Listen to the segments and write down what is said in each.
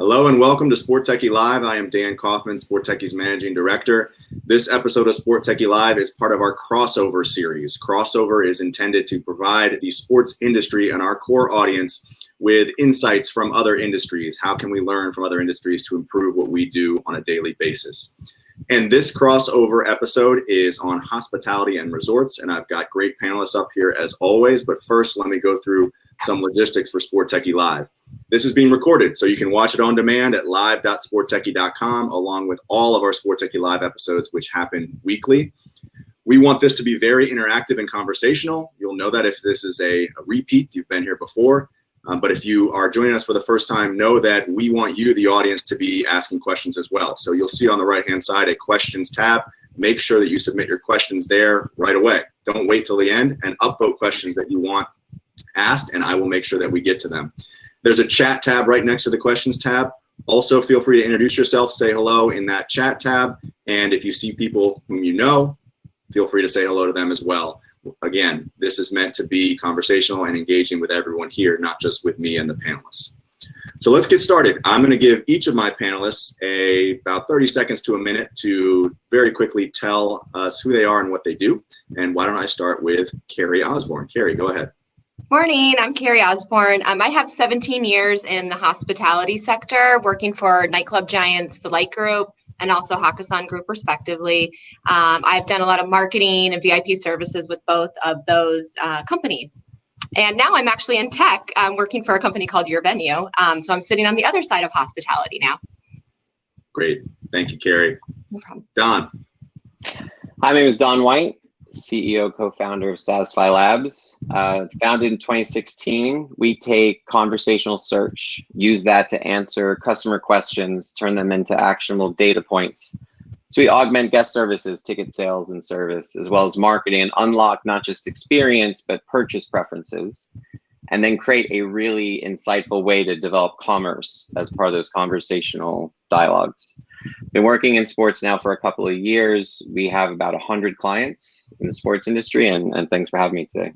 Hello and welcome to SportTechie Live. I am Dan Kaufman, SportTechie's Managing Director. This episode of SportTechie Live is part of our crossover series. Crossover is intended to provide the sports industry and our core audience with insights from other industries. How can we learn from other industries to improve what we do on a daily basis? And this crossover episode is on hospitality and resorts, and I've got great panelists up here as always. But first, let me go through some logistics for SportTechie Live. This is being recorded, so you can watch it on demand at live.sporttechie.com, along with all of our SportTechie Live episodes, which happen weekly. We want this to be very interactive and conversational. You'll know that if this is a repeat, you've been here before. But if you are joining us for the first time, know that we want you, the audience, to be asking questions as well. So you'll see on the right-hand side a questions tab. Make sure that you submit your questions there right away. Don't wait till the end, and upvote questions that you want asked, and I will make sure that we get to them. There's a chat tab right next to the questions tab. Also, feel free to introduce yourself, say hello in that chat tab. And if you see people whom you know, feel free to say hello to them as well. Again, this is meant to be conversational and engaging with everyone here, not just with me and the panelists. So let's get started. I'm going to give each of my panelists about 30 seconds to a minute to very quickly tell us who they are and what they do. And why don't I start with Carrie Osborne. Carrie, go ahead. Morning, I'm Carrie Osborne. I have 17 years in the hospitality sector, working for nightclub giants, the Light Group, and also Hakkasan Group, respectively. I've done a lot of marketing and VIP services with both of those companies. And now I'm actually in tech. I'm working for a company called Your Venue. So I'm sitting on the other side of hospitality now. Great. Thank you, Carrie. No problem. Don. Hi, my name is Don White, CEO, co-founder of Satisfy Labs. Founded in 2016, we take conversational search, use that to answer customer questions, turn them into actionable data points. So we augment guest services, ticket sales and service, as well as marketing, and unlock not just experience, but purchase preferences, and then create a really insightful way to develop commerce as part of those conversational dialogues. Been working in sports now for a couple of years. We have about 100 clients in the sports industry, and thanks for having me today.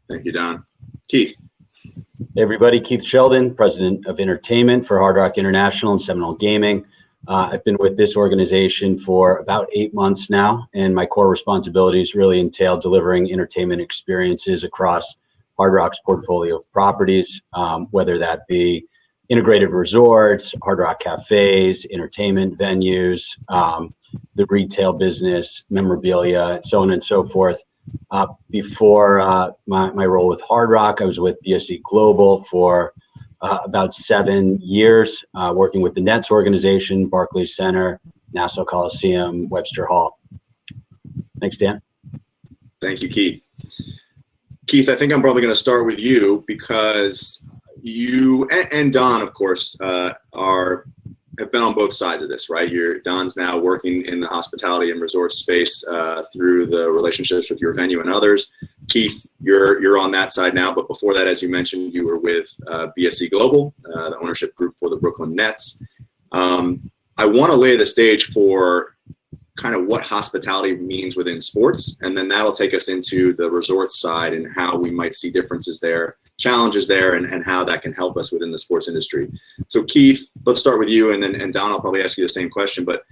Thank you, Don. Keith. Hey everybody, Keith Sheldon, President of Entertainment for Hard Rock International and Seminole Gaming. I've been with this organization for about 8 months now, and my core responsibilities really entail delivering entertainment experiences across Hard Rock's portfolio of properties, whether that be integrated resorts, Hard Rock cafes, entertainment venues, the retail business, memorabilia, and so on and so forth. Before my role with Hard Rock, I was with BSE Global for about 7 years, working with the Nets organization, Barclays Center, Nassau Coliseum, Webster Hall. Thanks, Dan. Thank you, Keith. Keith, I think I'm probably going to start with you because you and Don, of course, have been on both sides of this, right? Don's now working in the hospitality and resort space through the relationships with Your Venue and others. Keith, you're on that side now, but before that, as you mentioned, you were with BSE Global, the ownership group for the Brooklyn Nets. I want to lay the stage for kind of what hospitality means within sports, and then that'll take us into the resort side and how we might see differences there, challenges there, and how that can help us within the sports industry. So Keith, let's start with you, and Don, I'll probably ask you the same question, but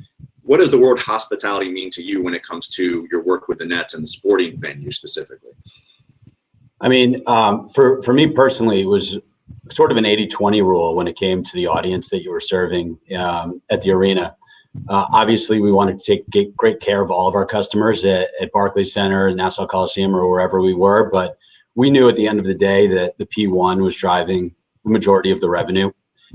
what does the word hospitality mean to you when it comes to your work with the Nets and the sporting venue specifically? I mean, for me personally, it was sort of an 80-20 rule when it came to the audience that you were serving at the arena. Obviously, we wanted to take great care of all of our customers at Barclays Center, Nassau Coliseum, or wherever we were, but we knew at the end of the day that the P1 was driving the majority of the revenue,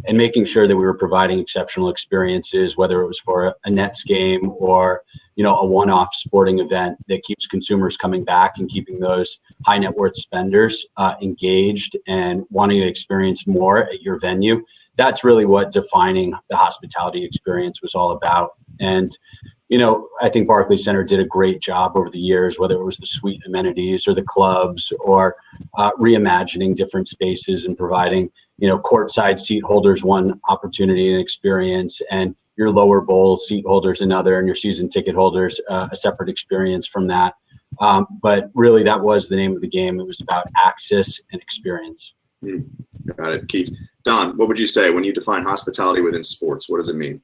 and making sure that we were providing exceptional experiences, whether it was for a Nets game or, a one-off sporting event that keeps consumers coming back and keeping those high net worth spenders engaged and wanting to experience more at your venue. That's really what defining the hospitality experience was all about. And, I think Barclays Center did a great job over the years, whether it was the suite amenities or the clubs or reimagining different spaces and providing, courtside seat holders one opportunity and experience, and your lower bowl seat holders another, and your season ticket holders a separate experience from that. But really, that was the name of the game. It was about access and experience. Got it. Keith. Don, what would you say when you define hospitality within sports? What does it mean?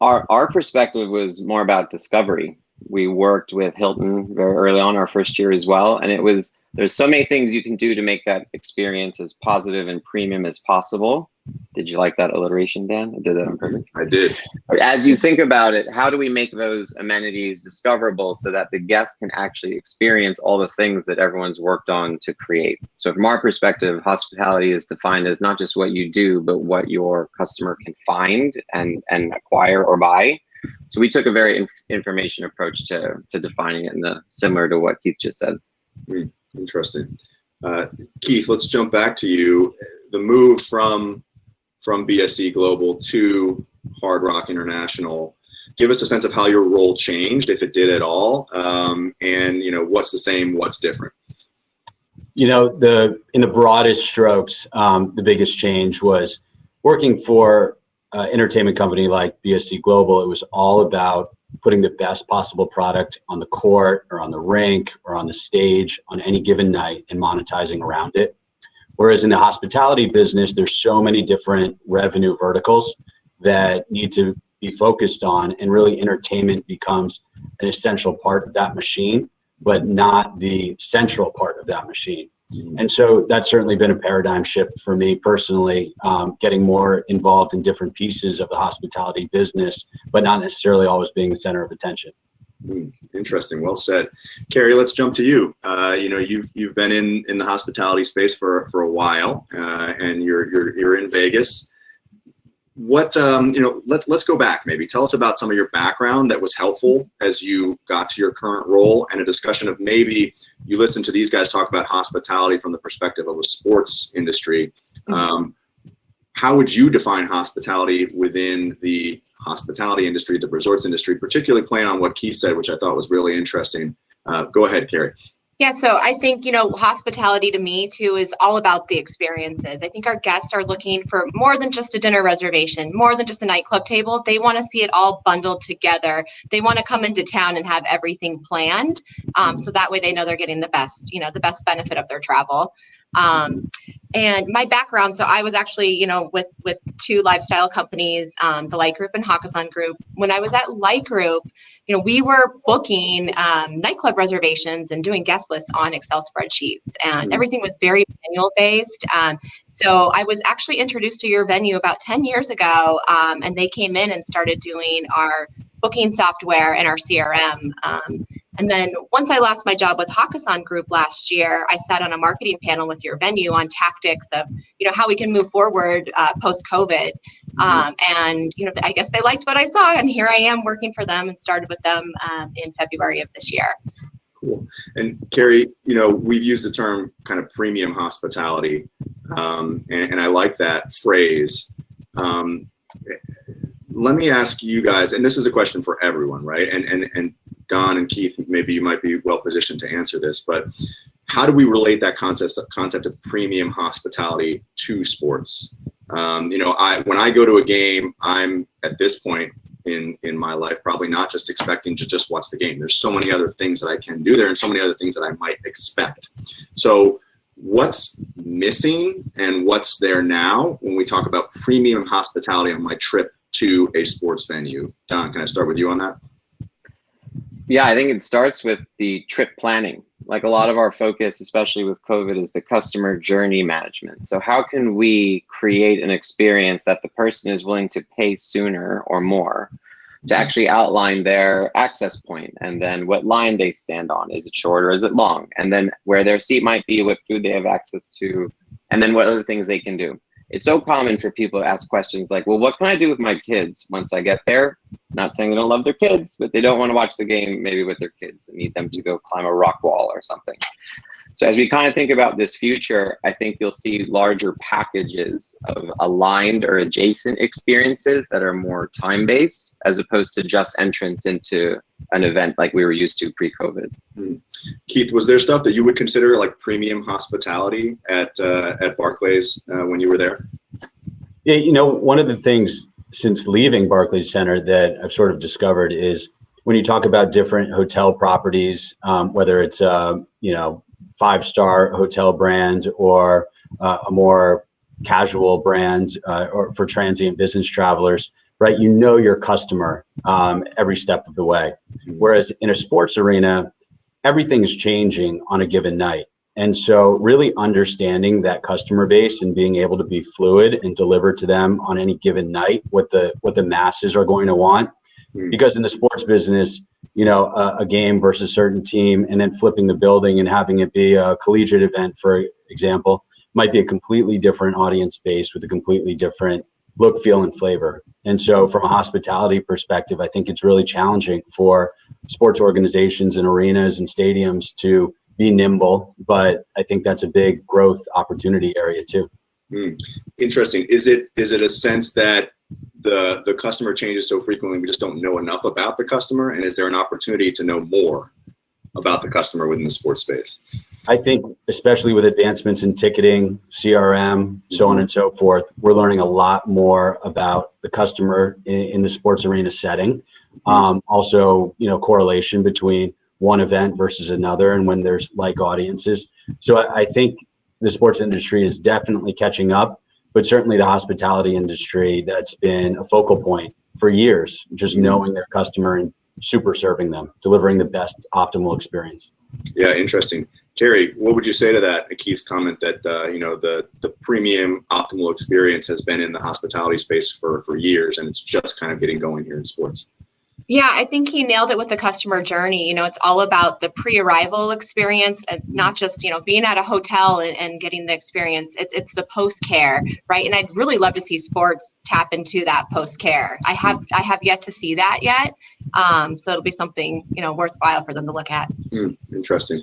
Our perspective was more about discovery. We worked with Hilton very early on, our first year as well. And there's so many things you can do to make that experience as positive and premium as possible. Did you like that alliteration, Dan? I did that on purpose. I did. As you think about it, how do we make those amenities discoverable so that the guests can actually experience all the things that everyone's worked on to create? So from our perspective, hospitality is defined as not just what you do, but what your customer can find and acquire or buy. So we took a very information approach to defining it, similar to what Keith just said. Interesting. Keith, let's jump back to you. The move from BSC Global to Hard Rock International. Give us a sense of how your role changed, if it did at all, and what's the same, what's different. In the broadest strokes, the biggest change was working for an entertainment company like BSC Global. It was all about putting the best possible product on the court or on the rink or on the stage on any given night and monetizing around it. Whereas in the hospitality business, there's so many different revenue verticals that need to be focused on, and really entertainment becomes an essential part of that machine, but not the central part of that machine. And so that's certainly been a paradigm shift for me personally, getting more involved in different pieces of the hospitality business, but not necessarily always being the center of attention. Interesting. Well said. Carrie, let's jump to you. You've been in the hospitality space for a while, and you're in Vegas. What let's go back. Maybe tell us about some of your background that was helpful as you got to your current role, and a discussion of maybe you listened to these guys talk about hospitality from the perspective of a sports industry. How would you define hospitality within the hospitality industry, the resorts industry, particularly playing on what Keith said, which I thought was really interesting? Go ahead, Carrie. Yeah, so I think, hospitality to me too is all about the experiences. I think our guests are looking for more than just a dinner reservation, more than just a nightclub table. They want to see it all bundled together. They want to come into town and have everything planned. So that way they know they're getting the best benefit of their travel. And my background, so I was actually, with two lifestyle companies, the Light Group and Hakkasan Group. When I was at Light Group, we were booking nightclub reservations and doing guest lists on Excel spreadsheets, and everything was very manual based. So I was actually introduced to your venue about 10 years ago, and they came in and started doing our booking software and our CRM. And then once I lost my job with Hakkasan Group last year, I sat on a marketing panel with your venue on tactics of, how we can move forward post-COVID. And, I guess they liked what I saw, and here I am working for them and started with them in February of this year. Cool. And Carrie, we've used the term kind of premium hospitality, and I like that phrase. Let me ask you guys, and this is a question for everyone, right? And Don and Keith, maybe you might be well positioned to answer this, but how do we relate that concept of premium hospitality to sports? When I go to a game, I'm at this point in my life probably not just expecting to just watch the game. There's so many other things that I can do there, and so many other things that I might expect. So what's missing and what's there now when we talk about premium hospitality on my trip to a sports venue? Don, can I start with you on that? Yeah, I think it starts with the trip planning. Like a lot of our focus, especially with COVID, is the customer journey management. So how can we create an experience that the person is willing to pay sooner or more to actually outline their access point, and then what line they stand on? Is it short or is it long? And then where their seat might be, what food they have access to, and then what other things they can do. It's so common for people to ask questions like, well, what can I do with my kids once I get there? Not saying they don't love their kids, but they don't want to watch the game maybe with their kids and need them to go climb a rock wall or something. So as we kind of think about this future, I think you'll see larger packages of aligned or adjacent experiences that are more time-based, as opposed to just entrance into an event like we were used to pre-COVID. Keith, was there stuff that you would consider like premium hospitality at Barclays when you were there? Yeah, one of the things since leaving Barclays Center that I've sort of discovered is when you talk about different hotel properties, whether it's 5-star hotel brand or a more casual brand or for transient business travelers, right? You know your customer every step of the way. Whereas in a sports arena, everything is changing on a given night. And so really understanding that customer base and being able to be fluid and deliver to them on any given night what the masses are going to want. Because in the sports business, you know, a game versus a certain team and then flipping the building and having it be a collegiate event, for example, might be a completely different audience base with a completely different look, feel, and flavor. And so from a hospitality perspective, I think it's really challenging for sports organizations and arenas and stadiums to be nimble, but I think that's a big growth opportunity area too. Interesting. Is it a sense that the customer changes so frequently we just don't know enough about the customer, and is there an opportunity to know more about the customer within the sports space? I think especially with advancements in ticketing, CRM, so on and so forth, we're learning a lot more about the customer in the sports arena setting. Also, you know, correlation between one event versus another and when there's like audiences. So I think the sports industry is definitely catching up, but certainly the hospitality industry, that's been a focal point for years, just knowing their customer and super serving them, delivering the best optimal experience. Yeah, interesting. Terry, what would you say to that, Keith's comment that, you know, the premium optimal experience has been in the hospitality space for years, and it's just kind of getting going here in sports? Yeah, I think he nailed it with the customer journey. You know, it's all about the pre-arrival experience. It's not just, you know, being at a hotel and getting the experience. It's the post-care, right? And I'd really love to see sports tap into that post-care. I have yet to see that yet. So it'll be something, you know, worthwhile for them to look at. Interesting.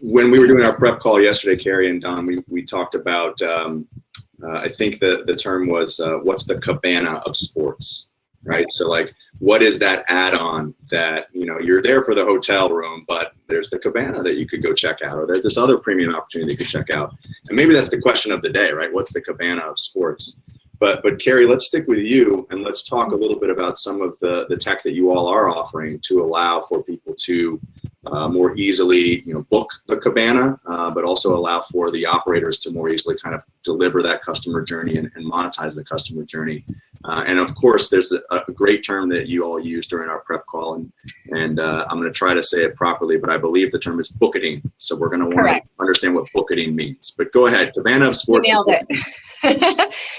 When we were doing our prep call yesterday, Carrie and Don, we talked about, I think the term was, what's the cabana of sports? Right. So like, what is that add-on that, you know, you're there for the hotel room, but there's the cabana that you could go check out, or there's this other premium opportunity you could check out. And maybe that's the question of the day, right? What's the cabana of sports? But Carrie, let's stick with you and let's talk a little bit about some of the tech that you all are offering to allow for people to more easily, you know, book the cabana, but also allow for the operators to more easily kind of deliver that customer journey and monetize the customer journey. And of course, there's a great term that you all used during our prep call, and I'm going to try to say it properly, but I believe the term is booketing. So we're going to want to understand what booketing means. But go ahead, cabana of sports. You nailed it.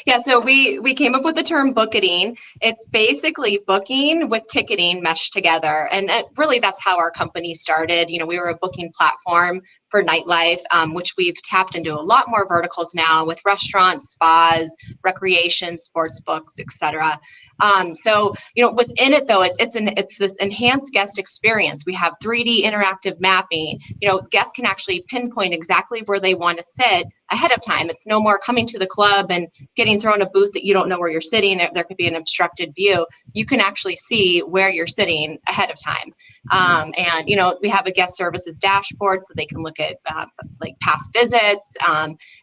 Yeah, so we came up with the term booketing. It's basically booking with ticketing meshed together. And really, that's how our company started. You know, we were a booking platform for nightlife, which we've tapped into a lot more verticals now with restaurants, spas, recreation, sports books, etc. So, you know, within it though, it's this enhanced guest experience. We have 3D interactive mapping. You know, guests can actually pinpoint exactly where they want to sit ahead of time. It's no more coming to the club and getting thrown a booth that you don't know where you're sitting. There could be an obstructed view. You can actually see where you're sitting ahead of time. And, you know, we have a guest services dashboard so they can look at like past visits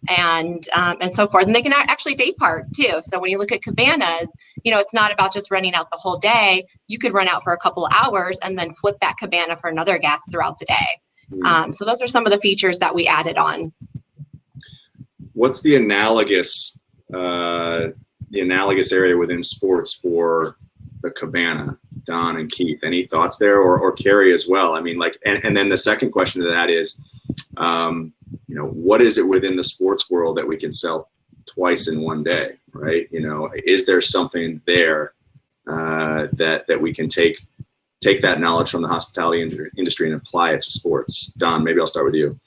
and so forth. And they can actually day part too. So when you look at cabanas, you know, it's not about just renting out the whole day. You could rent out for a couple of hours and then flip that cabana for another guest throughout the day. So those are some of the features that we added on. What's the analogous area within sports for the cabana, Don and Keith? Any thoughts there, or Carrie as well? I mean, like, and then the second question to that is, you know, what is it within the sports world that we can sell twice in one day, right? You know, is there something there that we can take that knowledge from the hospitality industry and apply it to sports? Don, maybe I'll start with you.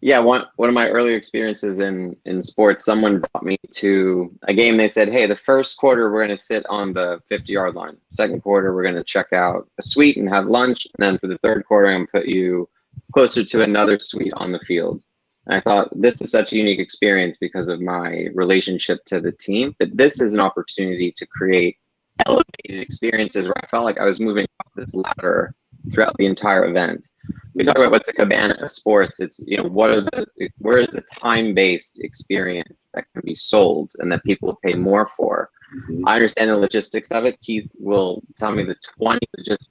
Yeah, one of my earlier experiences in sports, someone brought me to a game. They said, hey, the first quarter, we're going to sit on the 50-yard line. Second quarter, we're going to check out a suite and have lunch. And then for the third quarter, I'm going to put you closer to another suite on the field. And I thought this is such a unique experience because of my relationship to the team, that this is an opportunity to create elevated experiences where I felt like I was moving up this ladder throughout the entire event. We talk about what's a cabana of sports. It's, you know, where is the time-based experience that can be sold and that people pay more for? I understand the logistics of it. Keith will tell me the 20 logistics.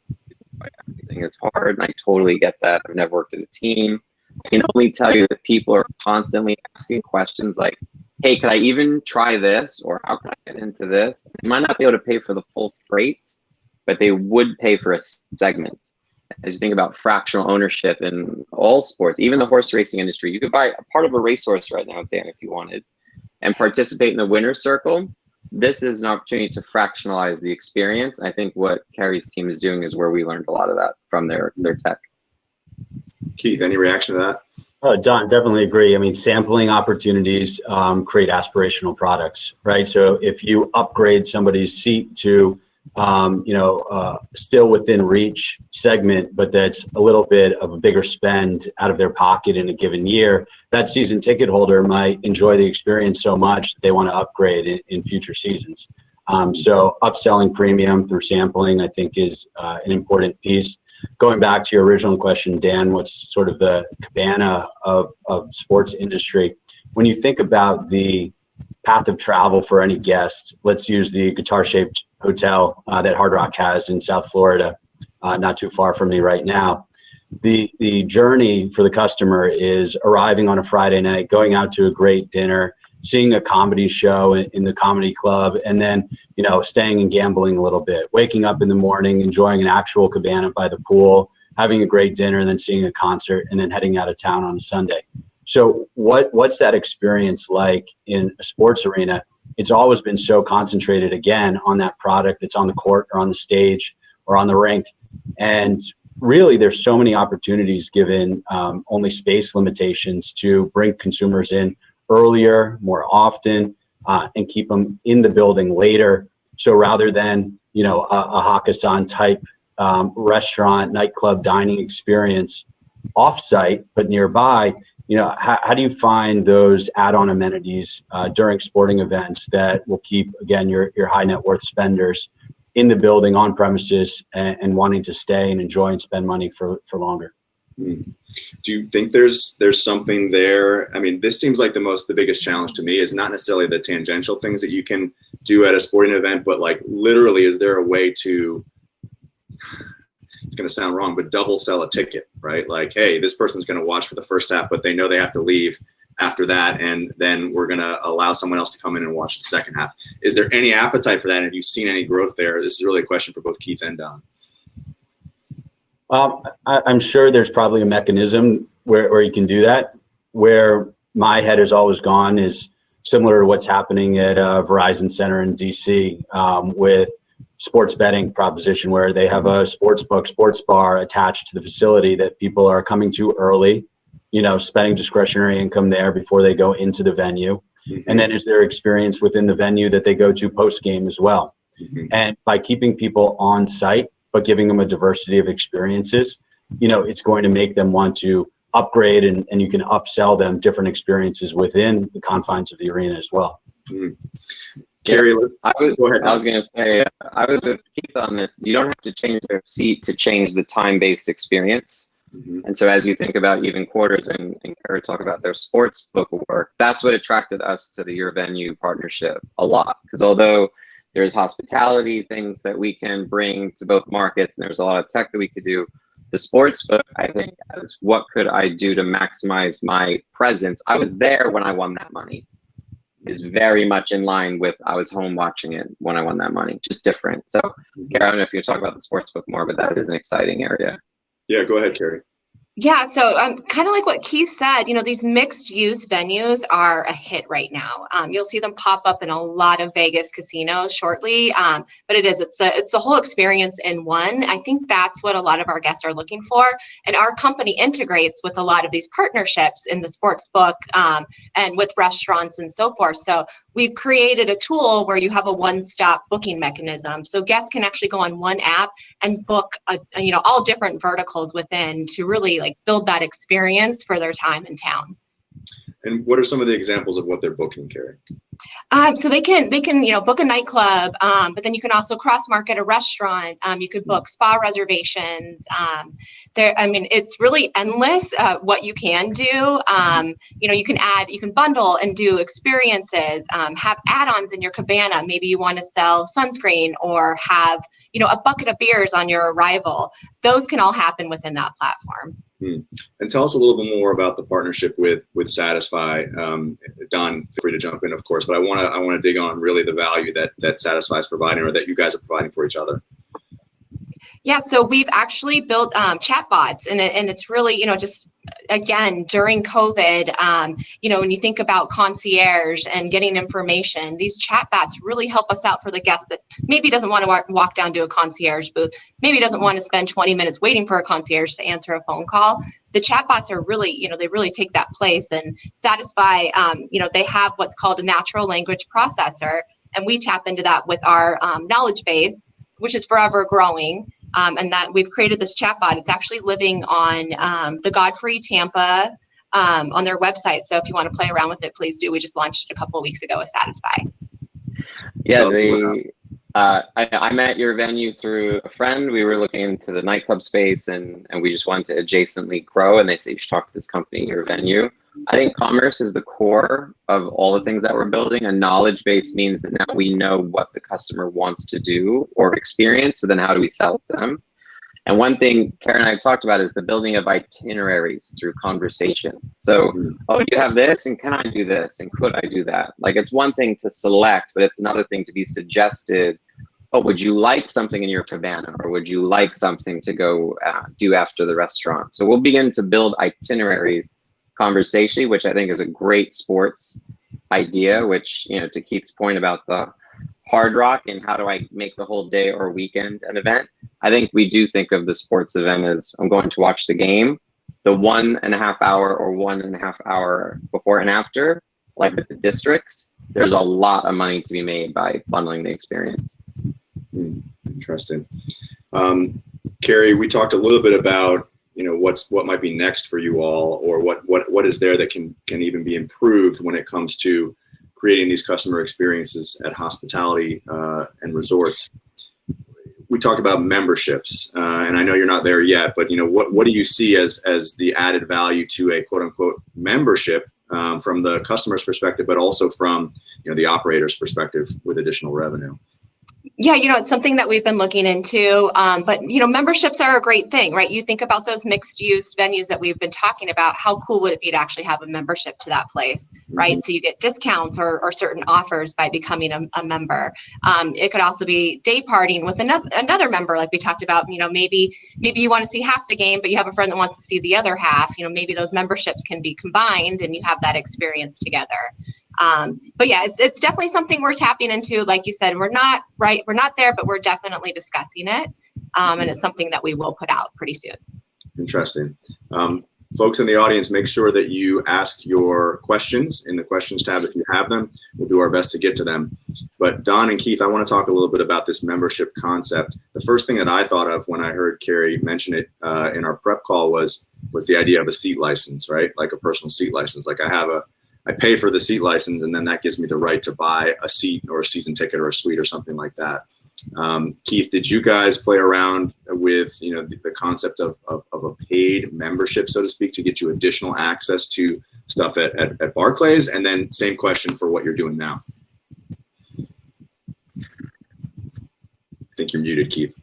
Everything is hard, and I totally get that. I've never worked in a team. I can only tell you that people are constantly asking questions like, hey, could I even try this? Or how can I get into this? They might not be able to pay for the full freight, but they would pay for a segment. As you think about fractional ownership in all sports, even the horse racing industry, you could buy a part of a racehorse right now, Dan, if you wanted, and participate in the winner's circle. This is an opportunity to fractionalize the experience. I think what Kerry's team is doing is where we learned a lot of that from their tech. Keith, any reaction to that? Oh, Don, definitely agree. I mean, sampling opportunities create aspirational products, right? So if you upgrade somebody's seat to, still within reach segment, but that's a little bit of a bigger spend out of their pocket in a given year, that season ticket holder might enjoy the experience so much that they want to upgrade in future seasons. So upselling premium through sampling, I think, is an important piece. Going back to your original question, Dan, what's sort of the cabana of sports industry? When you think about the path of travel for any guest, let's use the guitar-shaped hotel that Hard Rock has in South Florida, not too far from me right now. The journey for the customer is arriving on a Friday night, going out to a great dinner, seeing a comedy show in the comedy club, and then, staying and gambling a little bit, waking up in the morning, enjoying an actual cabana by the pool, having a great dinner, and then seeing a concert, and then heading out of town on a Sunday. So what's that experience like in a sports arena? It's always been so concentrated, again, on that product that's on the court or on the stage or on the rink. And really, there's so many opportunities given only space limitations to bring consumers in earlier, more often, and keep them in the building later. So rather than, a Hakkasan type restaurant, nightclub, dining experience off-site, but nearby, how do you find those add-on amenities during sporting events that will keep, again, your high net worth spenders in the building, on premises, and wanting to stay and enjoy and spend money for longer? Do you think there's something there? I mean, this seems like the biggest challenge to me is not necessarily the tangential things that you can do at a sporting event, but like literally, is there a way to, it's going to sound wrong, but double sell a ticket, right? Like, hey, this person's going to watch for the first half, but they know they have to leave after that, and then we're going to allow someone else to come in and watch the second half. Is there any appetite for that? Have you seen any growth there? This is really a question for both Keith and Don. I'm sure there's probably a mechanism where you can do that. Where my head has always gone is similar to what's happening at Verizon Center in DC with sports betting proposition, where they have a sports book, sports bar attached to the facility that people are coming to early, spending discretionary income there before they go into the venue. Mm-hmm. And then is their experience within the venue that they go to post game as well. Mm-hmm. And by keeping people on site, but giving them a diversity of experiences, it's going to make them want to upgrade, and you can upsell them different experiences within the confines of the arena as well. Mm-hmm. Kerry, go ahead. I was going to say, I was with Keith on this. You don't have to change their seat to change the time-based experience. Mm-hmm. And so as you think about even quarters and Kerry talk about their sports book work, that's what attracted us to the Your Venue partnership a lot. Because although there's hospitality things that we can bring to both markets, and there's a lot of tech that we could do, the sports book, I think, as what could I do to maximize my presence? I was there when I won that money. Is very much in line with I was home watching it when I won that money, just different. So, Kerry, I don't know if you talk about the sports book more, but that is an exciting area. Yeah, go ahead, Kerry. Yeah, so kind of like what Keith said, these mixed use venues are a hit right now. You'll see them pop up in a lot of Vegas casinos shortly, but it's the whole experience in one. I think that's what a lot of our guests are looking for, and our company integrates with a lot of these partnerships in the sports book and with restaurants and so forth. So we've created a tool where you have a one-stop booking mechanism, so guests can actually go on one app and book all different verticals within to really build that experience for their time in town. And what are some of the examples of what they're booking, Kerry? So they can book a nightclub, but then you can also cross market a restaurant. You could book spa reservations. It's really endless what you can do. You can bundle and do experiences, have add-ons in your cabana. Maybe you want to sell sunscreen or have, a bucket of beers on your arrival. Those can all happen within that platform. And tell us a little bit more about the partnership with Satisfy. Don, feel free to jump in, of course, but I want to dig on really the value that Satisfy is providing, or that you guys are providing for each other. Yeah, so we've actually built chatbots, and it's really, just again during COVID, when you think about concierge and getting information, these chatbots really help us out for the guest that maybe doesn't want to walk down to a concierge booth, maybe doesn't want to spend 20 minutes waiting for a concierge to answer a phone call. The chatbots are really, they really take that place, and Satisfy, they have what's called a natural language processor, and we tap into that with our knowledge base, which is forever growing. And that we've created this chatbot. It's actually living on the Godfrey Tampa on their website. So if you want to play around with it, please do. We just launched it a couple of weeks ago with Satisfy. Yeah, I met your venue through a friend. We were looking into the nightclub space, and we just wanted to adjacently grow. And they say you should talk to this company, your venue. I think commerce is the core of all the things that we're building. A knowledge base means that now we know what the customer wants to do or experience. So then how do we sell it to them? And one thing Karen and I have talked about is the building of itineraries through conversation. So, oh, you have this, and can I do this, and could I do that? Like, it's one thing to select, but it's another thing to be suggested. Oh, would you like something in your cabana, or would you like something to go do after the restaurant? So we'll begin to build itineraries conversationally, which I think is a great sports idea, which, to Keith's point about the Hard Rock and how do I make the whole day or weekend an event, I think we do think of the sports event as I'm going to watch the game, the 1.5 hour or 1.5 hour before and after, like with the districts, there's a lot of money to be made by bundling the experience. Interesting. Carrie, we talked a little bit about what might be next for you all, or what is there that can even be improved when it comes to creating these customer experiences at hospitality and resorts. We talked about memberships, and I know you're not there yet, but what do you see as the added value to a quote unquote membership from the customer's perspective, but also from the operator's perspective with additional revenue? Yeah, it's something that we've been looking into, but memberships are a great thing, right? You think about those mixed use venues that we've been talking about. How cool would it be to actually have a membership to that place, right? Mm-hmm. So you get discounts or certain offers by becoming a member. It could also be day partying with another member, like we talked about. Maybe you want to see half the game, but you have a friend that wants to see the other half. Maybe those memberships can be combined and you have that experience together. But yeah, it's definitely something we're tapping into. Like you said, we're not there, but we're definitely discussing it. And it's something that we will put out pretty soon. Interesting. Folks in the audience, make sure that you ask your questions in the questions tab if you have them. We'll do our best to get to them. But Don and Keith, I want to talk a little bit about this membership concept. The first thing that I thought of when I heard Carrie mention it in our prep call was the idea of a seat license, right? Like a personal seat license. Like I pay for the seat license, and then that gives me the right to buy a seat or a season ticket or a suite or something like that. Keith, did you guys play around with the concept of a paid membership, so to speak, to get you additional access to stuff at Barclays? And then same question for what you're doing now. I think you're muted, Keith.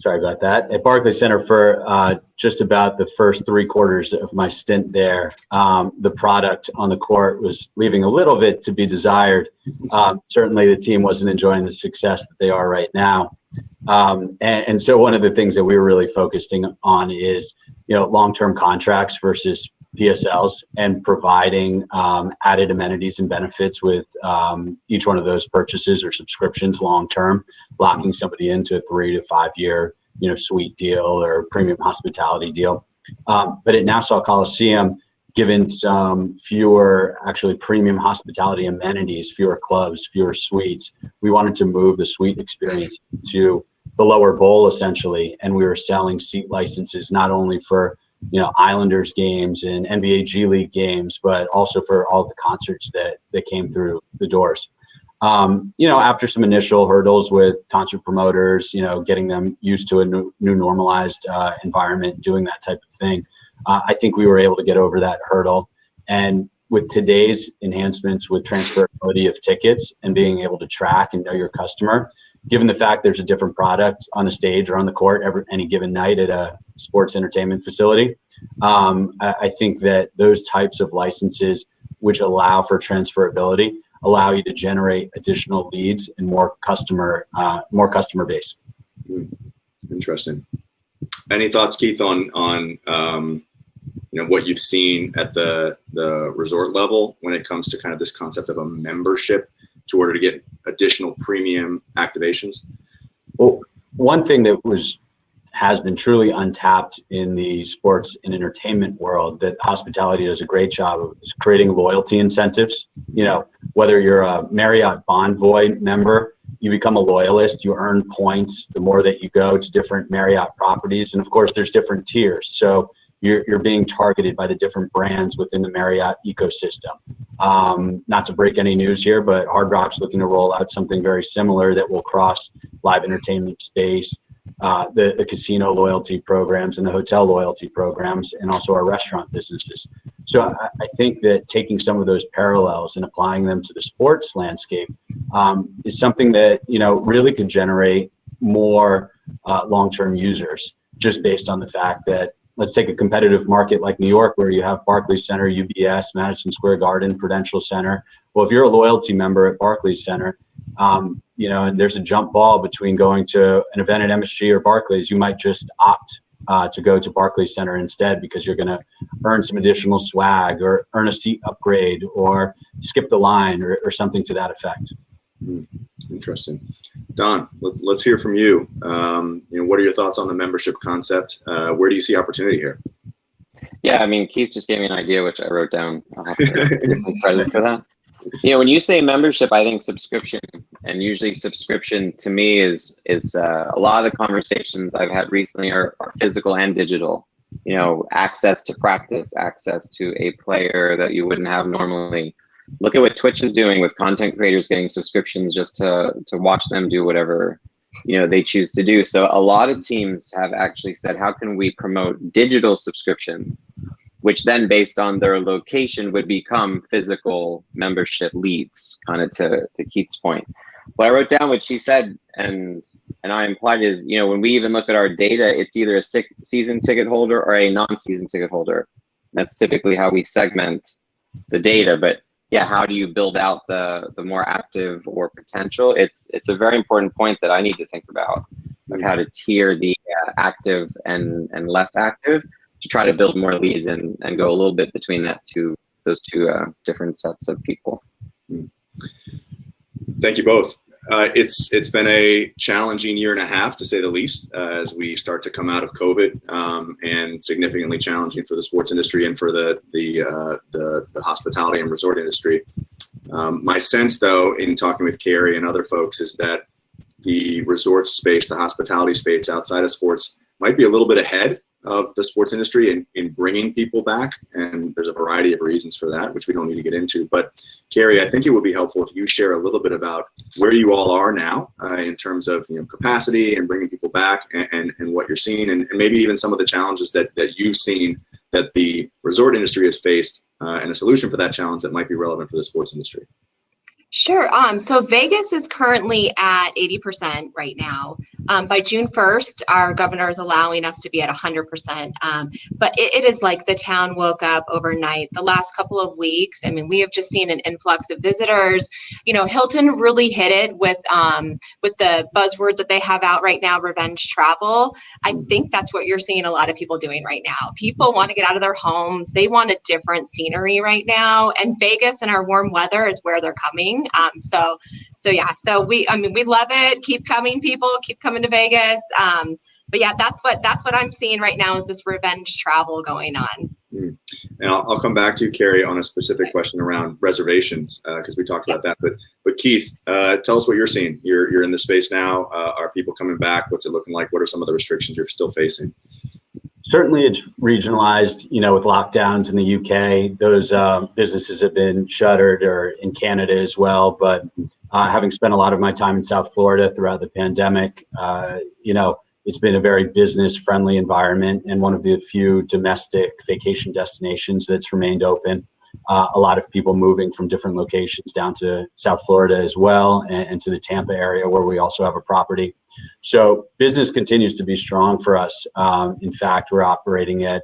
Sorry about that. At Barclays Center for just about the first 3/4 of my stint there, the product on the court was leaving a little bit to be desired. Certainly the team wasn't enjoying the success that they are right now. And so one of the things that we were really focusing on is, long-term contracts versus PSLs, and providing added amenities and benefits with each one of those purchases or subscriptions long-term, locking somebody into a 3 to 5 year, suite deal or premium hospitality deal. But at Nassau Coliseum, given some fewer actually premium hospitality amenities, fewer clubs, fewer suites, we wanted to move the suite experience to the lower bowl essentially. And we were selling seat licenses, not only for Islanders games and NBA G League games, but also for all the concerts that came through the doors. After some initial hurdles with concert promoters, getting them used to a new normalized environment, doing that type of thing, I think we were able to get over that hurdle. And with today's enhancements with transferability of tickets and being able to track and know your customer, given the fact there's a different product on the stage or on the court any given night at a sports entertainment facility, I think that those types of licenses, which allow for transferability, allow you to generate additional leads and more customer base. Interesting. Any thoughts, Keith, on what you've seen at the resort level when it comes to kind of this concept of a membership in order to get additional premium activations? Well, one thing that has been truly untapped in the sports and entertainment world that hospitality does a great job of is creating loyalty incentives. Whether you're a Marriott Bonvoy member, you become a loyalist, you earn points the more that you go to different Marriott properties. And of course, there's different tiers. So you're being targeted by the different brands within the Marriott ecosystem. Not to break any news here, but Hard Rock's looking to roll out something very similar that will cross live entertainment space, the casino loyalty programs and the hotel loyalty programs, and also our restaurant businesses. So I think that taking some of those parallels and applying them to the sports landscape is something that really could generate more long-term users, just based on the fact that, let's take a competitive market like New York, where you have Barclays Center, UBS, Madison Square Garden, Prudential Center. Well, if you're a loyalty member at Barclays Center, and there's a jump ball between going to an event at MSG or Barclays, you might just opt to go to Barclays Center instead, because you're going to earn some additional swag or earn a seat upgrade or skip the line or something to that effect. Interesting. Don, let's hear from you. What are your thoughts on the membership concept? Where do you see opportunity here? Yeah, Keith just gave me an idea, which I wrote down. I'll have to give some credit for that. When you say membership, I think subscription, and usually subscription to me is a lot of the conversations I've had recently are physical and digital. Access to practice, access to a player that you wouldn't have normally. Look at what Twitch is doing with content creators getting subscriptions just to watch them do whatever they choose to do. So a lot of teams have actually said, how can we promote digital subscriptions, which then based on their location would become physical membership leads, kind of to Keith's point. What I wrote down, what she said, and I implied is, when we even look at our data, it's either a season ticket holder or a non-season ticket holder. That's typically how we segment the data. But yeah, how do you build out the more active or potential? It's a very important point that I need to think about, of how to tier the active and less active to try to build more leads and go a little bit between those two different sets of people. Thank you both. It's been a challenging year and a half, to say the least, as we start to come out of COVID, and significantly challenging for the sports industry and for the hospitality and resort industry. My sense, though, in talking with Carrie and other folks, is that the resort space, the hospitality space outside of sports, might be a little bit ahead of the sports industry in bringing people back, and there's a variety of reasons for that, which we don't need to get into. But Carrie, I think it would be helpful if you share a little bit about where you all are now in terms of capacity and bringing people back, and what you're seeing, and maybe even some of the challenges that you've seen that the resort industry has faced, and a solution for that challenge that might be relevant for the sports industry. Sure. So Vegas is currently at 80% right now. By June 1st, our governor is allowing us to be at 100%. But it is like the town woke up overnight. The last couple of weeks, we have just seen an influx of visitors. Hilton really hit it with the buzzword that they have out right now, revenge travel. I think that's what you're seeing a lot of people doing right now. People want to get out of their homes. They want a different scenery right now. And Vegas and our warm weather is where they're coming. So we love it. Keep coming, people. Keep coming to Vegas. But yeah, that's what I'm seeing right now, is this revenge travel going on. And I'll come back to you, Carrie, on a specific question around reservations, because we talked about that. But Keith, tell us what you're seeing. You're in the space now. Are people coming back? What's it looking like? What are some of the restrictions you're still facing? Certainly it's regionalized, with lockdowns in the UK. Those businesses have been shuttered, or in Canada as well. But having spent a lot of my time in South Florida throughout the pandemic, it's been a very business-friendly environment and one of the few domestic vacation destinations that's remained open. A lot of people moving from different locations down to South Florida as well, and to the Tampa area where we also have a property. So business continues to be strong for us. In fact, we're operating at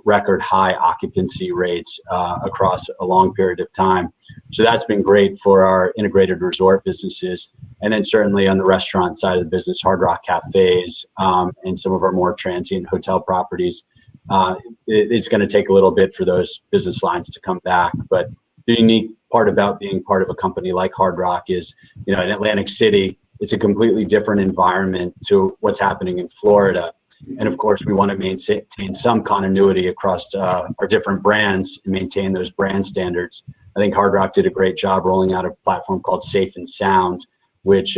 record high occupancy rates across a long period of time. So that's been great for our integrated resort businesses. And then certainly on the restaurant side of the business, Hard Rock Cafes, and some of our more transient hotel properties. It's going to take a little bit for those business lines to come back. But the unique part about being part of a company like Hard Rock is, in Atlantic City, it's a completely different environment to what's happening in Florida. And of course, we want to maintain some continuity across our different brands and maintain those brand standards. I think Hard Rock did a great job rolling out a platform called Safe and Sound, which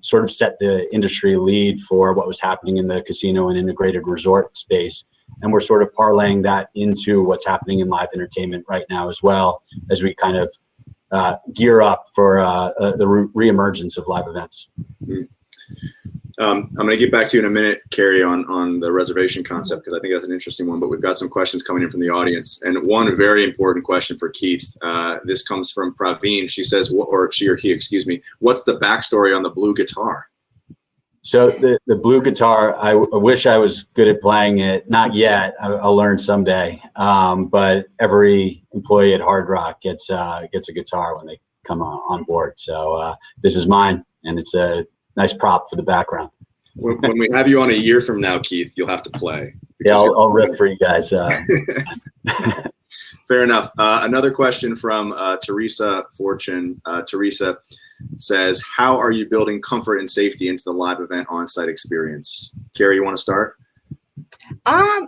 sort of set the industry lead for what was happening in the casino and integrated resort space. And we're sort of parlaying that into what's happening in live entertainment right now as well, as we kind of gear up for the reemergence of live events. I'm going to get back to you in a minute, Carrie, on the reservation concept, because I think that's an interesting one. But we've got some questions coming in from the audience. And one very important question for Keith. This comes from Praveen. She says, or she or he, excuse me, what's the backstory on the blue guitar? So the blue guitar, I wish I was good at playing it. Not yet. I'll learn someday. But every employee at Hard Rock gets a guitar when they come on board. So this is mine, and it's a nice prop for the background. When we have you on a year from now, Keith, you'll have to play. Yeah, I'll riff for you guys. Fair enough. Another question from Teresa Fortune. Teresa says, how are you building comfort and safety into the live event on-site experience? Carrie, you want to start?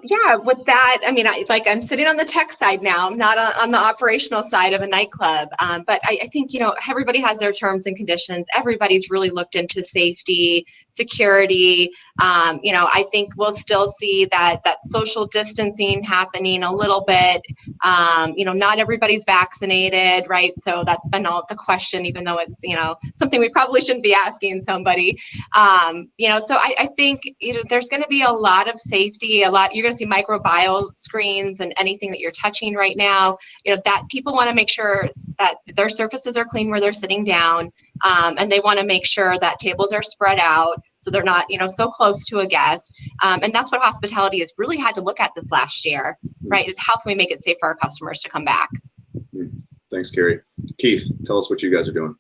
Yeah, with that, I mean, I'm sitting on the tech side now. I'm not on the operational side of a nightclub. But I think, everybody has their terms and conditions. Everybody's really looked into safety, security. I think we'll still see that social distancing happening a little bit. Not everybody's vaccinated, right? So that's been all the question, even though it's, something we probably shouldn't be asking somebody. So I think, there's going to be a lot of safety. You're going to see microbiome screens and anything that you're touching right now, that people want to make sure that their surfaces are clean where they're sitting down. And they want to make sure that tables are spread out so they're not, so close to a guest. And that's what hospitality has really had to look at this last year, right? Is how can we make it safe for our customers to come back? Thanks, Carrie. Keith, tell us what you guys are doing.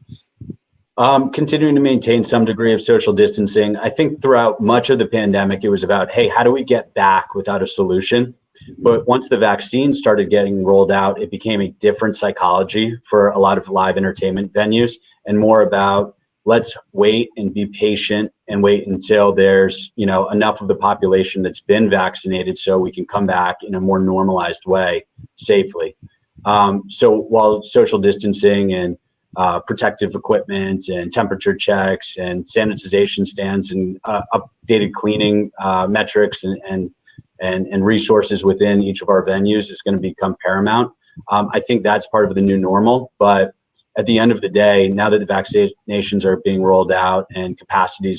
Continuing to maintain some degree of social distancing. I think throughout much of the pandemic, it was about, hey, how do we get back without a solution? But once the vaccine started getting rolled out, it became a different psychology for a lot of live entertainment venues, and more about let's wait and be patient and wait until there's, enough of the population that's been vaccinated so we can come back in a more normalized way safely. So while social distancing and protective equipment and temperature checks and sanitization stands and updated cleaning metrics and resources within each of our venues is going to become paramount. I think that's part of the new normal. But at the end of the day, now that the vaccinations are being rolled out and capacity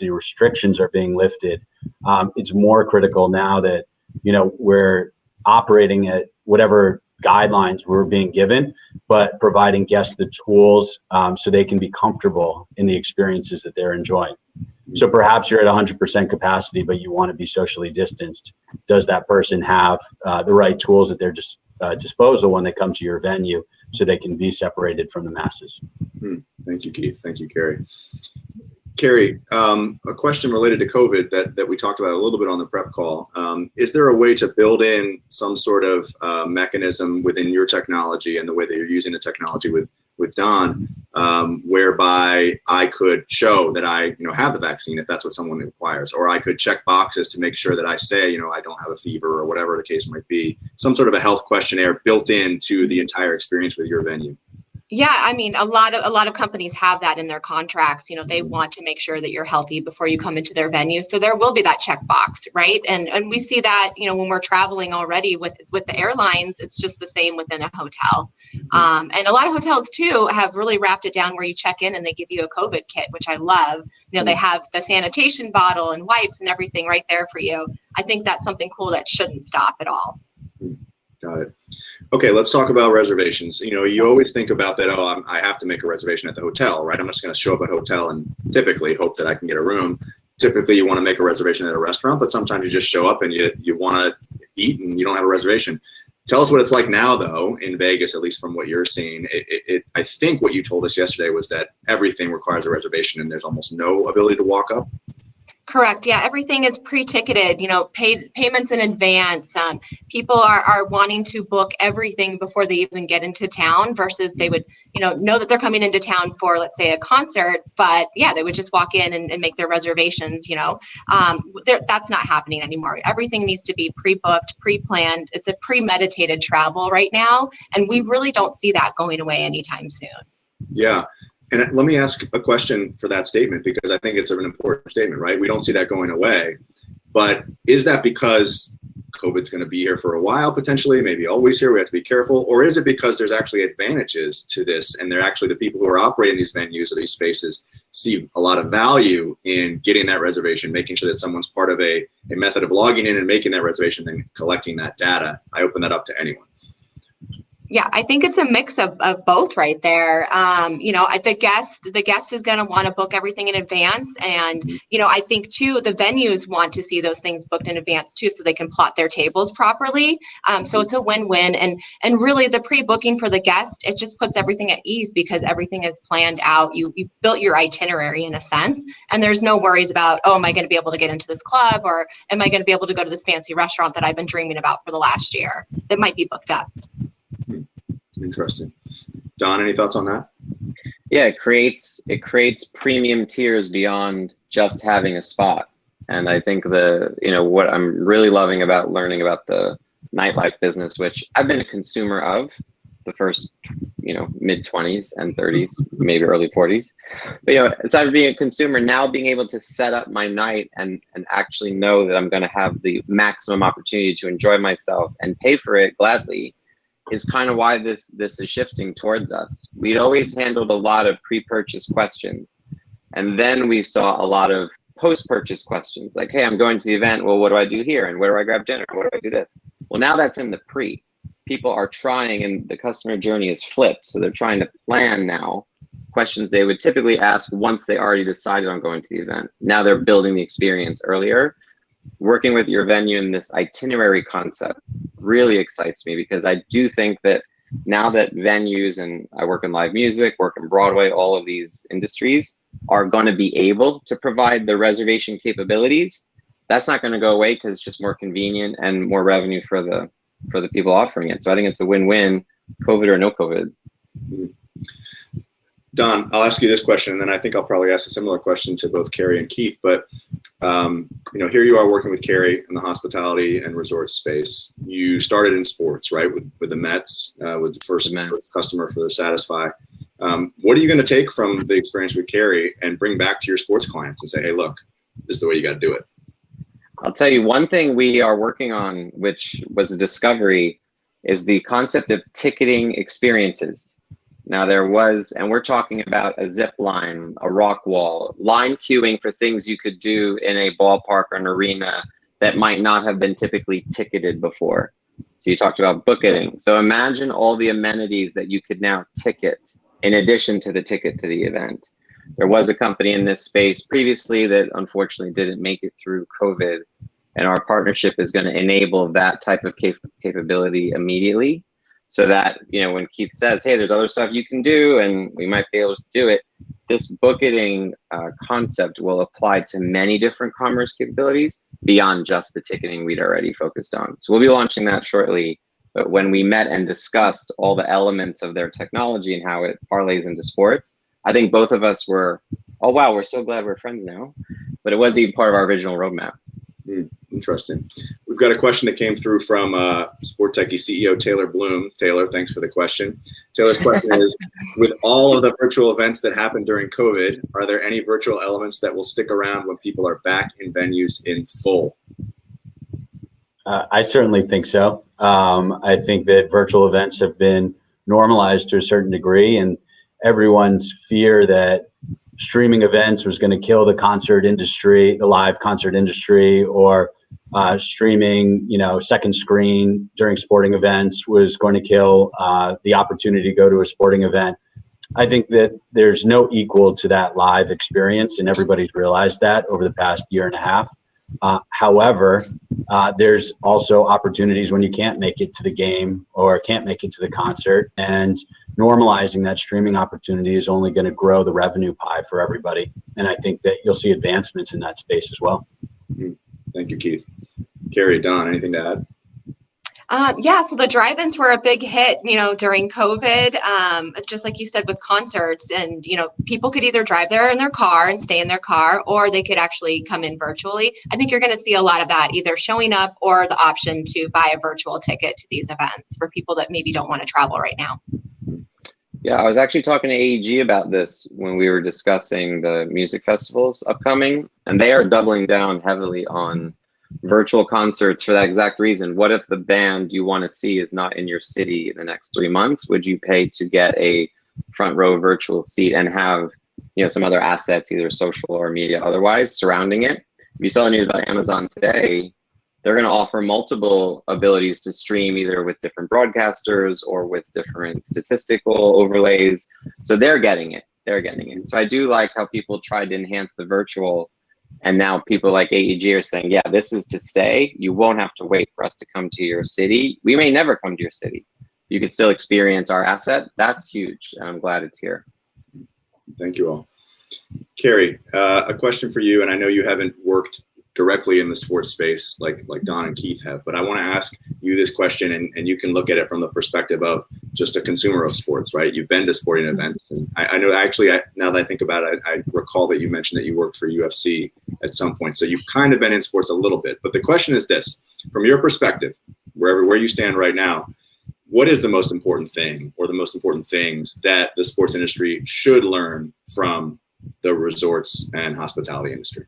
restrictions are being lifted, it's more critical now that, we're operating at whatever guidelines we're being given, but providing guests the tools so they can be comfortable in the experiences that they're enjoying. So perhaps you're at 100% capacity, but you want to be socially distanced. Does that person have the right tools at their disposal when they come to your venue so they can be separated from the masses? Thank you, Keith. Thank you, Carrie. Carrie, a question related to COVID that we talked about a little bit on the prep call. Is there a way to build in some sort of mechanism within your technology and the way that you're using the technology with Don, whereby I could show that I have the vaccine if that's what someone requires, or I could check boxes to make sure that I say I don't have a fever or whatever the case might be, some sort of a health questionnaire built into the entire experience with your venue? Yeah, I mean, a lot of companies have that in their contracts. You know, they want to make sure that you're healthy before you come into their venue. So there will be that checkbox, right? And we see that, you know, when we're traveling already with the airlines, it's just the same within a hotel. And a lot of hotels too have really wrapped it down where you check in and they give you a COVID kit, which I love. You know, they have the sanitation bottle and wipes and everything right there for you. I think that's something cool that shouldn't stop at all. Got it. Okay, let's talk about reservations. You know, you always think about that, oh, I have to make a reservation at the hotel, right? I'm just going to show up at a hotel and typically hope that I can get a room. Typically, you want to make a reservation at a restaurant, but sometimes you just show up and you want to eat and you don't have a reservation. Tell us what it's like now, though, in Vegas, at least from what you're seeing. I think what you told us yesterday was that everything requires a reservation and there's almost no ability to walk up. Correct. Yeah, everything is pre-ticketed, you know, payments in advance. People are wanting to book everything before they even get into town versus they would, you know that they're coming into town for, let's say, a concert, but yeah, they would just walk in and make their reservations, you know. That's not happening anymore. Everything needs to be pre-booked, pre-planned. It's a premeditated travel right now, and we really don't see that going away anytime soon. Yeah. And let me ask a question for that statement, because I think it's an important statement, right? We don't see that going away. But is that because COVID's going to be here for a while, potentially, maybe always here, we have to be careful? Or is it because there's actually advantages to this, and they're actually the people who are operating these venues or these spaces see a lot of value in getting that reservation, making sure that someone's part of a method of logging in and making that reservation, then collecting that data? I open that up to anyone. Yeah, I think it's a mix of both right there. You know, the guest is going to want to book everything in advance. And, you know, I think too, the venues want to see those things booked in advance too, so they can plot their tables properly. So it's a win-win. And really the pre-booking for the guest, it just puts everything at ease because everything is planned out. You built your itinerary in a sense, and there's no worries about, oh, am I going to be able to get into this club, or am I going to be able to go to this fancy restaurant that I've been dreaming about for the last year that might be booked up. Interesting. Don, any thoughts on that? Yeah, it creates premium tiers beyond just having a spot. And I think what I'm really loving about learning about the nightlife business, which I've been a consumer of the first, mid 20s and 30s, maybe early 40s. But, aside from being a consumer, now being able to set up my night and actually know that I'm going to have the maximum opportunity to enjoy myself and pay for it gladly is kind of why this is shifting towards us. We'd always handled a lot of pre-purchase questions, and then we saw a lot of post-purchase questions like, hey, I'm going to the event. Well, what do I do here? And where do I grab dinner? Where do I do this? Well, now that's in the pre. People are trying, and the customer journey is flipped. So they're trying to plan now questions they would typically ask once they already decided on going to the event. Now they're building the experience earlier. Working with your venue in this itinerary concept really excites me, because I do think that now that venues, and I work in live music, work in Broadway, all of these industries are going to be able to provide the reservation capabilities, that's not going to go away because it's just more convenient and more revenue for the people offering it. So I think it's a win-win, COVID or no COVID. Don, I'll ask you this question, and then I think I'll probably ask a similar question to both Carrie and Keith. But here you are working with Carrie in the hospitality and resort space. You started in sports, right, with the Mets, with the first customer for the Satisfy. What are you going to take from the experience with Carrie and bring back to your sports clients and say, hey, look, this is the way you got to do it? I'll tell you one thing we are working on, which was a discovery, is the concept of ticketing experiences. Now and we're talking about a zip line, a rock wall, line queuing for things you could do in a ballpark or an arena that might not have been typically ticketed before. So you talked about booking. So imagine all the amenities that you could now ticket in addition to the ticket to the event. There was a company in this space previously that unfortunately didn't make it through COVID, and our partnership is going to enable that type of capability immediately. So that, when Keith says, hey, there's other stuff you can do and we might be able to do it, this booking concept will apply to many different commerce capabilities beyond just the ticketing we'd already focused on. So we'll be launching that shortly. But when we met and discussed all the elements of their technology and how it parlays into sports, I think both of us were, oh, wow, we're so glad we're friends now. But it wasn't even part of our original roadmap. Interesting. We've got a question that came through from SportTechie CEO Taylor Bloom. Taylor, thanks for the question. Taylor's question is, with all of the virtual events that happened during COVID, are there any virtual elements that will stick around when people are back in venues in full? I certainly think so. I think that virtual events have been normalized to a certain degree, and everyone's fear that streaming events was going to kill the concert industry, the live concert industry, or streaming, second screen during sporting events was going to kill the opportunity to go to a sporting event. I think that there's no equal to that live experience, and everybody's realized that over the past year and a half. However, there's also opportunities when you can't make it to the game or can't make it to the concert, and normalizing that streaming opportunity is only going to grow the revenue pie for everybody. And I think that you'll see advancements in that space as well. Thank you, Keith. Carrie, Don, anything to add? So the drive-ins were a big hit, during COVID, just like you said, with concerts, and, people could either drive there in their car and stay in their car, or they could actually come in virtually. I think you're going to see a lot of that, either showing up or the option to buy a virtual ticket to these events for people that maybe don't want to travel right now. Yeah, I was actually talking to AEG about this when we were discussing the music festivals upcoming, and they are doubling down heavily on virtual concerts for that exact reason. What if the band you want to see is not in your city in the next 3 months? Would you pay to get a front row virtual seat and have, some other assets, either social or media otherwise, surrounding it? If you saw the news about Amazon today, they're going to offer multiple abilities to stream, either with different broadcasters or with different statistical overlays. So they're getting it. So I do like how people tried to enhance the virtual, and now people like AEG are saying, yeah, this is to stay. You won't have to wait for us to come to your city. We may never come to your city. You can still experience our asset. That's huge. I'm glad it's here. Thank you all. Carrie, a question for you, and I know you haven't worked directly in the sports space like Don and Keith have, but I want to ask you this question, and you can look at it from the perspective of just a consumer of sports, right? You've been to sporting events, and I know actually, now that I think about it, I recall that you mentioned that you worked for UFC at some point, so you've kind of been in sports a little bit. But the question is this: from your perspective, where you stand right now, what is the most important thing, or the most important things that the sports industry should learn from the resorts and hospitality industry?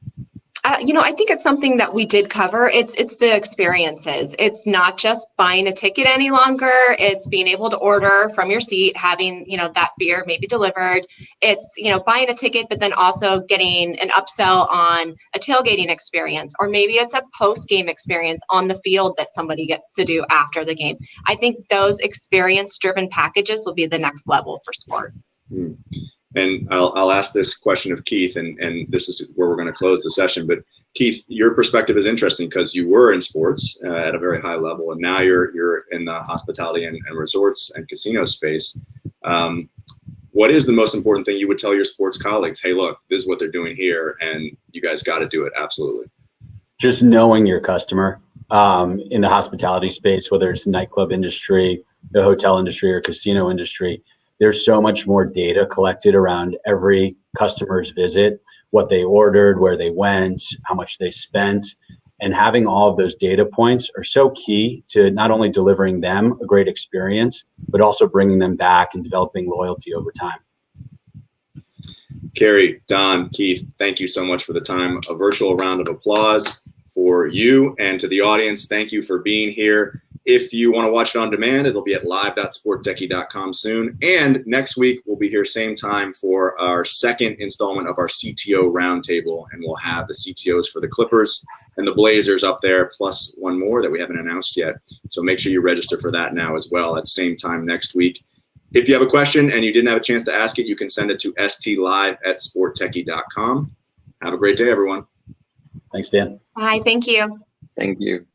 I think it's something that we did cover. It's the experiences. It's not just buying a ticket any longer. It's being able to order from your seat, having, that beer maybe delivered. It's, buying a ticket, but then also getting an upsell on a tailgating experience, or maybe it's a post-game experience on the field that somebody gets to do after the game. I think those experience-driven packages will be the next level for sports. And I'll ask this question of Keith, and this is where we're going to close the session. But Keith, your perspective is interesting because you were in sports at a very high level, and now you're in the hospitality and resorts and casino space. What is the most important thing you would tell your sports colleagues? Hey, look, this is what they're doing here, and you guys got to do it. Absolutely. Just knowing your customer in the hospitality space, whether it's the nightclub industry, the hotel industry, or casino industry. There's so much more data collected around every customer's visit, what they ordered, where they went, how much they spent, and having all of those data points are so key to not only delivering them a great experience, but also bringing them back and developing loyalty over time. Carrie, Don, Keith, thank you so much for the time. A virtual round of applause for you, and to the audience, thank you for being here. If you want to watch it on demand, it'll be at live.sporttechie.com soon. And next week, we'll be here same time for our second installment of our CTO roundtable. And we'll have the CTOs for the Clippers and the Blazers up there, plus one more that we haven't announced yet. So make sure you register for that now as well at same time next week. If you have a question and you didn't have a chance to ask it, you can send it to stlive@sporttechie.com. Have a great day, everyone. Thanks, Dan. Bye. Thank you. Thank you.